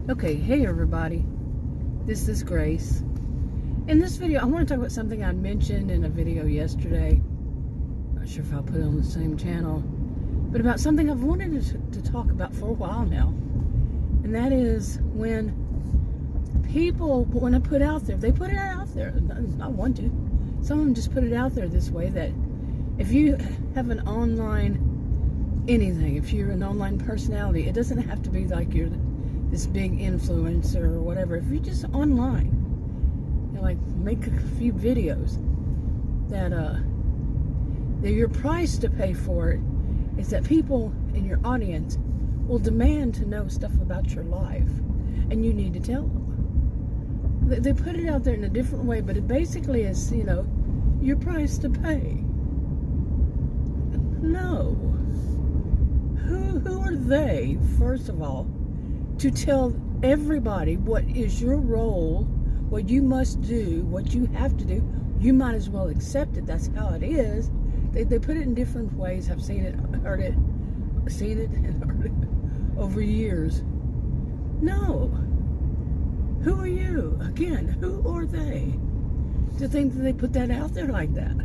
Okay, hey everybody, this is Grace. In this video, I want to talk about something I mentioned in a video yesterday. Not sure if I'll put it on the same channel, but about something I've wanted to talk about for a while now. And that is when people want to put out there, they put it out there, I want to. Some of them just put it out there this way, that if you have an online anything, if you're an online personality, it doesn't have to be like you're this big influencer or whatever. If you're just online, you know, like make a few videos, that your price to pay for it is that people in your audience will demand to know stuff about your life, and you need to tell them. They put it out there in a different way, but it basically is, you know, your price to pay. No. Who are they, first of all, to tell everybody what is your role, what you must do, what you have to do? You might as well accept it. That's how it is. They put it in different ways. I've seen it, heard it, seen it, and heard it over years. No. Who are you? Again, who are they to think that they put that out there like that?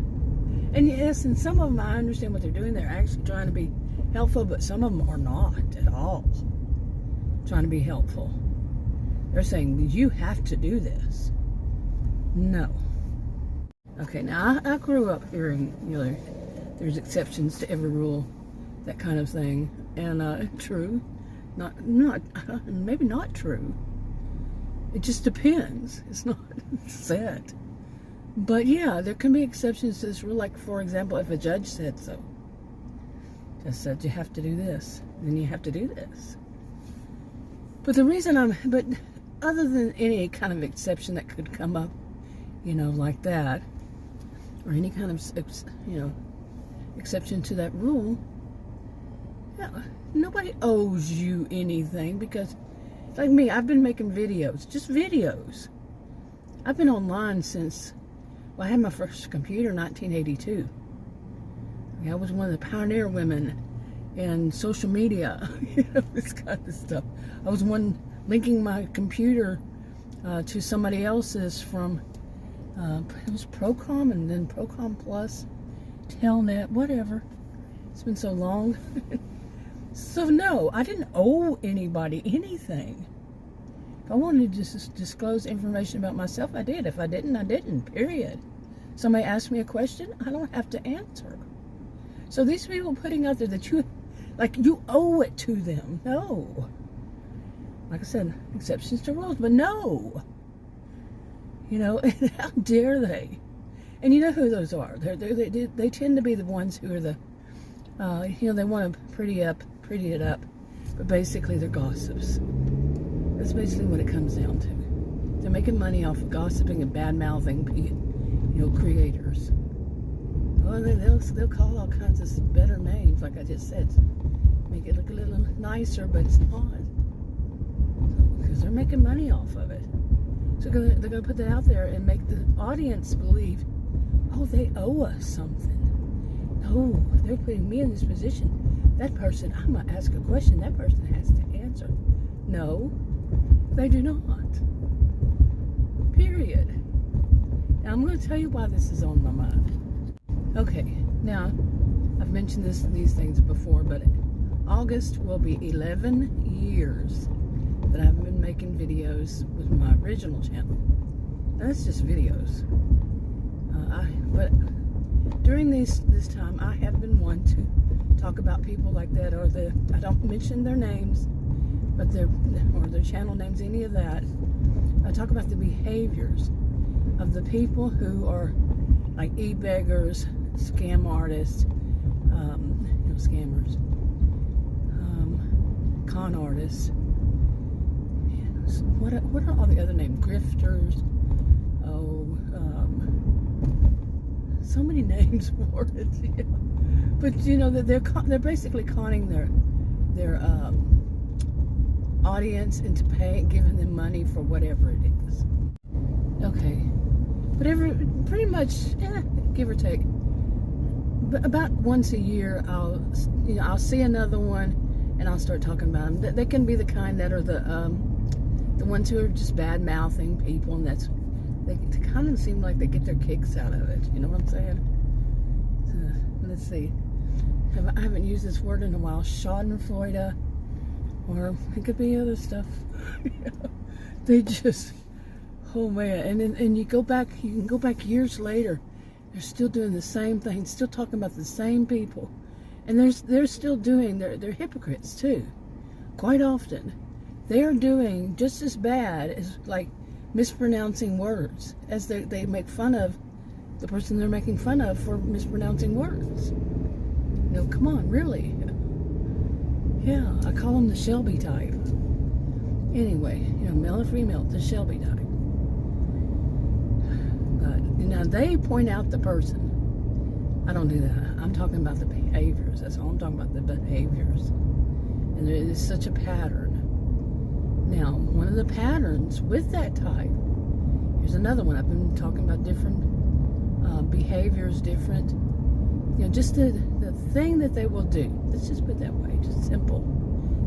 And yes, and some of them, I understand what they're doing. They're actually trying to be helpful, but some of them are not at all trying to be helpful. They're saying, you have to do this. No. Okay, now I grew up hearing, you know, there's exceptions to every rule, that kind of thing. And true, not maybe not true. It just depends. It's not set. But yeah, there can be exceptions to this rule. Like, for example, if a judge said so. Just said you have to do this, then you have to do this. But the reason but other than any kind of exception that could come up, you know, like that, or any kind of, you know, exception to that rule, yeah, nobody owes you anything, because, like me, I've been making videos, just videos. I've been online since, well, I had my first computer in 1982. I was one of the pioneer women in social media, you know, this kind of stuff. I was one linking my computer to somebody else's from, it was Procom, and then Procom Plus, Telnet, whatever. It's been so long. So no, I didn't owe anybody anything. If I wanted to just disclose information about myself, I did. If I didn't, I didn't, period. Somebody asked me a question, I don't have to answer. So these people putting out there that you owe it to them. No. Like I said, exceptions to rules, but no. You know, how dare they? And you know who those are. They tend to be the ones who are the, you know, they want to pretty it up, but basically they're gossips. That's basically what it comes down to. They're making money off of gossiping and bad-mouthing, you know, creators. Well, they'll call all kinds of better names, like I just said. Make it look a little nicer, but it's not. Because they're making money off of it. So they're going to put that out there and make the audience believe, oh, they owe us something. No, they're putting me in this position. That person, I'm going to ask a question, that person has to answer. No, they do not. Period. Now, I'm going to tell you why this is on my mind. Okay, now, I've mentioned these things before, but August will be 11 years that I've been making videos with my original channel. Now, that's just videos. But during this time, I have been one to talk about people like that, or I don't mention their names, but their channel names, any of that. I talk about the behaviors of the people who are like e-beggars, scam artists, you know, scammers, con artists. What are all the other names? Grifters. Oh, so many names for it. You know. But you know that they're basically conning their audience into giving them money for whatever it is. Okay, but pretty much, give or take, but about once a year, I'll see another one, and I'll start talking about them. They can be the kind that are the the ones who are just bad-mouthing people, and they kind of seem like they get their kicks out of it. You know what I'm saying? So, let's see. I haven't used this word in a while. Schadenfreude, or it could be other stuff. They just, oh man! And you can go back years later. They're still doing the same thing, still talking about the same people, and they're still doing. They're hypocrites too. Quite often, they are doing just as bad as like mispronouncing words, as they make fun of the person they're making fun of for mispronouncing words. No, come on, really? Yeah, I call them the Shelby type. Anyway, male or female, the Shelby type. But now they point out the person. I don't do that. I'm talking about the behaviors. That's all I'm talking about, the behaviors. And there is such a pattern. Now, one of the patterns with that type, here's another one. I've been talking about different behaviors, different, just the thing that they will do. Let's just put it that way, just simple.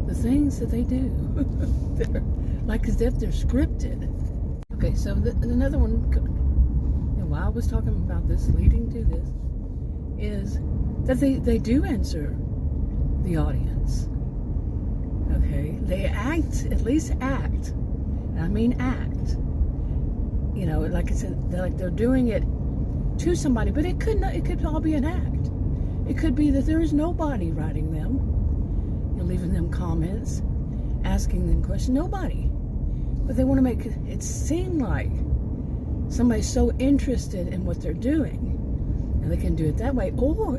The things that they do. They're like as if they're scripted. Okay, so another one, while I was talking about this, leading to this, is that they do answer the audience. Okay, they act, at least act. I mean act. Like I said, they're doing it to somebody, but it could all be an act. It could be that there is nobody writing them, leaving them comments, asking them questions. Nobody. But they want to make it seem like somebody's so interested in what they're doing. And they can do it that way. Or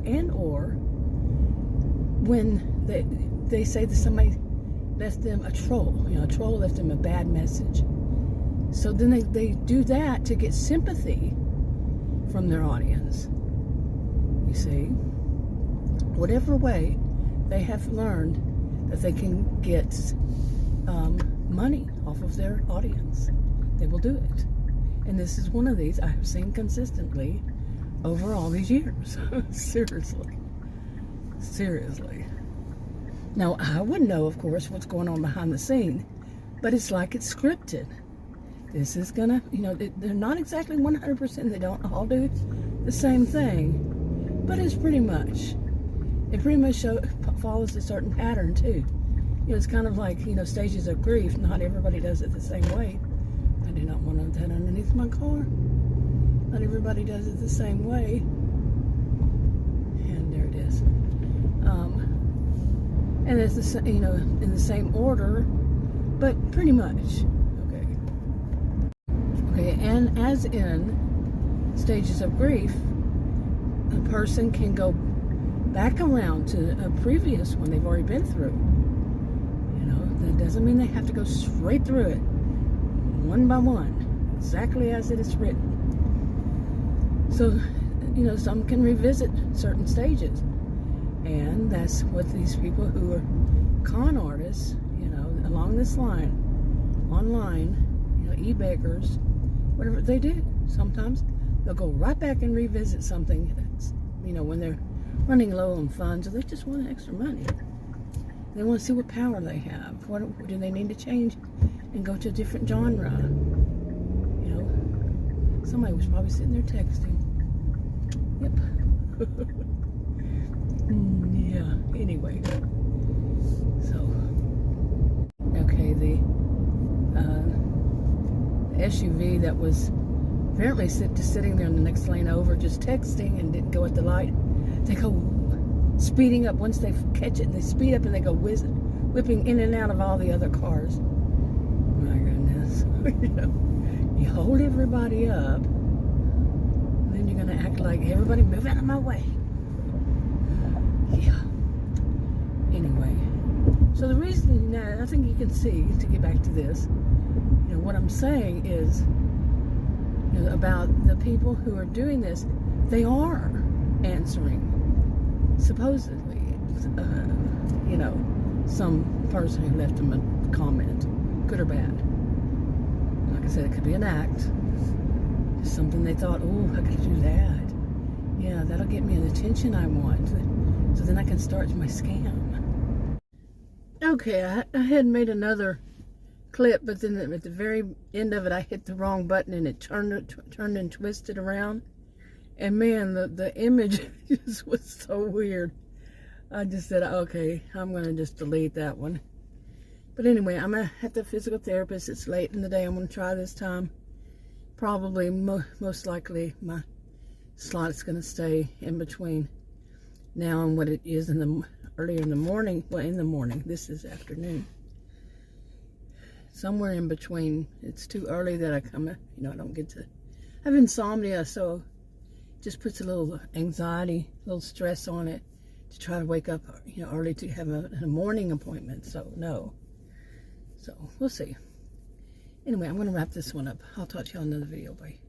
when they say that somebody left them a troll. A troll left them a bad message. So then they do that to get sympathy from their audience. You see? Whatever way they have learned that they can get money off of their audience, they will do it. And this is one of these I have seen consistently over all these years. Seriously. Now, I wouldn't know, of course, what's going on behind the scene, but it's like it's scripted. This is gonna, they're not exactly 100%. They don't all do the same thing, but it pretty much follows a certain pattern too. It's kind of like, stages of grief. Not everybody does it the same way. I do not want that underneath my car. Not everybody does it the same way. And there it is. And it's the in the same order, but pretty much. Okay, and as in stages of grief, a person can go back around to a previous one they've already been through. That doesn't mean they have to go straight through it, one by one, exactly as it is written. So, some can revisit certain stages. And that's what these people who are con artists, along this line, online, e-beggars, whatever they do. Sometimes they'll go right back and revisit something, when they're running low on funds, or they just want extra money. They want to see what power they have. What do they need to change and go to a different genre? Somebody was probably sitting there texting. Yep. Yeah, anyway. So, okay, the SUV that was apparently just sitting there in the next lane over, just texting and didn't go at the light. They go speeding up once they catch it, and they speed up and they go whipping in and out of all the other cars. My goodness. You hold everybody up, then you're going to act like, everybody move out of my way. Yeah. Anyway, so the reason, now I think you can see, to get back to this, what I'm saying is, about the people who are doing this, they are answering, supposedly, some person who left them a comment, good or bad. Like I said, it could be an act, just something they thought, oh, I could do that. Yeah, that'll get me the attention I want, so then I can start my scam. Okay, I had made another clip, but then at the very end of it, I hit the wrong button and it turned and twisted around. And man, the image just was so weird. I just said, okay, I'm going to just delete that one. But anyway, I'm at the physical therapist. It's late in the day. I'm going to try this time. Probably, most likely, my slot's going to stay in between now and what it is earlier in the morning. Well, in the morning. This is afternoon. Somewhere in between. It's too early that I come, I don't get to. I have insomnia, so it just puts a little anxiety, a little stress on it to try to wake up, early to have a morning appointment. So, no. So, we'll see. Anyway, I'm going to wrap this one up. I'll talk to you on another video. Bye.